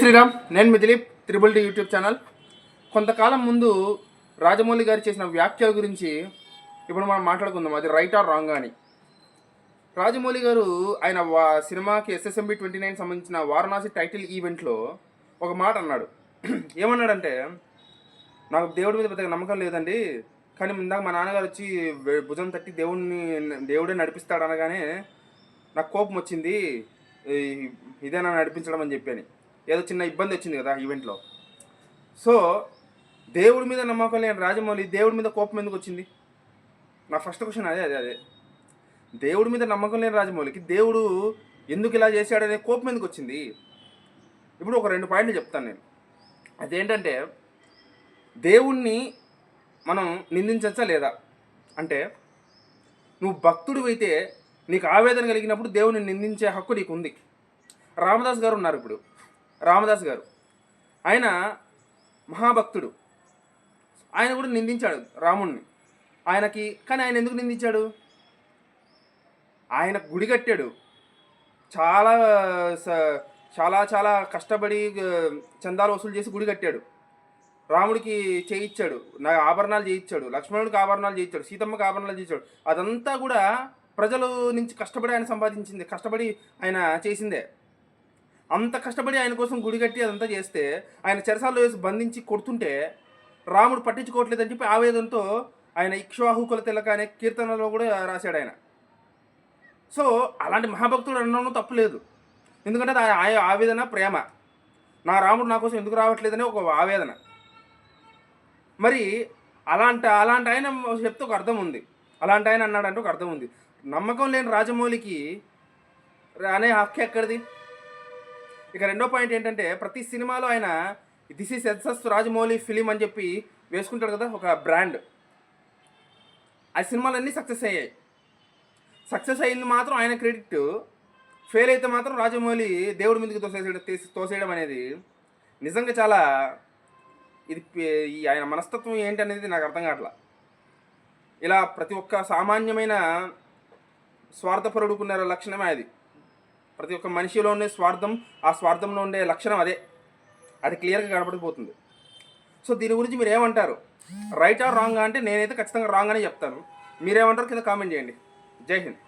శ్రీరామ్, నేను మీ Dilip, triple D YouTube channel. కొంతకాలం ముందు రాజమౌళి గారు చేసిన వ్యాఖ్యల గురించి ఇప్పుడు మనం మాట్లాడుకుందాం. అది రైట్ ఆర్ రాంగ్ అని. రాజమౌళి గారు ఆయన సినిమాకి SSMB 29 సంబంధించిన వారణాసి టైటిల్ ఈవెంట్లో ఒక మాట అన్నాడు. ఏమన్నాడంటే, నాకు దేవుడి మీద పెద్దగా నమ్మకం లేదండి, కానీ ఇందాక మా నాన్నగారు వచ్చి భుజం తట్టి దేవుడే నడిపిస్తాడు అనగానే నాకు కోపం వచ్చింది, ఇదేనా నడిపించడం అని చెప్పాను. ఏదో చిన్న ఇబ్బంది వచ్చింది కదా ఈవెంట్లో. సో దేవుడి మీద నమ్మకం లేని రాజమౌళి దేవుడి మీద కోపం ఎందుకు వచ్చింది? నా ఫస్ట్ క్వశ్చన్ అదే. దేవుడి మీద నమ్మకం లేని రాజమౌళికి దేవుడు ఎందుకు ఇలా చేశాడనే కోపం ఎందుకు వచ్చింది? ఇప్పుడు ఒక 2 పాయింట్లు చెప్తాను నేను. అదేంటంటే, దేవుణ్ణి మనం నిందించచ్చా లేదా అంటే, నువ్వు భక్తుడు అయితే నీకు ఆవేదన కలిగినప్పుడు దేవుని నిందించే హక్కు నీకు ఉంది. రామదాస్ గారు ఉన్నారు. ఇప్పుడు రామదాస్ గారు ఆయన మహాభక్తుడు. ఆయన కూడా నిందించాడు రాముణ్ణి. కానీ ఆయన ఎందుకు నిందించాడు? ఆయన గుడి కట్టాడు, చాలా చాలా చాలా కష్టపడి చందాలు వసూలు చేసి గుడి కట్టాడు. రాముడికి చేయించాడు, ఆభరణాలు చేయించాడు, లక్ష్మణుడికి ఆభరణాలు చేయించాడు, సీతమ్మకి ఆభరణాలు చేయించాడు. అదంతా కూడా ప్రజల నుంచి కష్టపడి ఆయన సంపాదించింది, కష్టపడి ఆయన చేసిందే. అంత కష్టపడి ఆయన కోసం గుడి కట్టి అదంతా చేస్తే ఆయన చెరసాల్లో వేసి బంధించి కొడుతుంటే రాముడు పట్టించుకోవట్లేదని చెప్పి ఆవేదనతో ఆయన ఇక్ష్వాహుకుల తిలక అనే కీర్తనలో కూడా రాశాడు ఆయన. సో అలాంటి మహాభక్తుడు అనడం తప్పులేదు, ఎందుకంటే ఆవేదన ప్రేమ. నా రాముడు నా కోసం ఎందుకు రావట్లేదని ఒక ఆవేదన. మరి అలాంటి ఆయన చెప్తే ఒక అర్థం ఉంది, అలాంటి ఆయన అన్నాడంటే ఒక అర్థం ఉంది. నమ్మకం లేని రాజమౌళికి అనే హక్కు ఎక్కడిది? ఇక రెండో పాయింట్ ఏంటంటే, ప్రతి సినిమాలో ఆయన this is SS Rajamouli film అని చెప్పి వేసుకుంటాడు కదా, ఒక బ్రాండ్. ఆ సినిమాలన్నీ సక్సెస్ అయ్యాయి. సక్సెస్ అయింది మాత్రం ఆయన క్రెడిట్, ఫెయిల్ అయితే మాత్రం రాజమౌళి దేవుడి మీదకి తోసేయడం అనేది నిజంగా చాలా ఇది ఆయన మనస్తత్వం ఏంటి అనేది నాకు అర్థం కావట్లా. ఇలా ప్రతి ఒక్క సామాన్యమైన స్వార్థపరుడుకున్న లక్షణమే అది. ప్రతి ఒక్క మనిషిలో ఉండే స్వార్థం, ఆ స్వార్థంలో ఉండే లక్షణం అదే. అది క్లియర్గా కనపడిపోతుంది. సో దీని గురించి మీరు ఏమంటారు? రైట్ ఆర్ రాంగ్ అంటే నేనైతే ఖచ్చితంగా రాంగ్ అని చెప్తాను. మీరేమంటారు కింద కామెంట్ చేయండి. జై హింద్.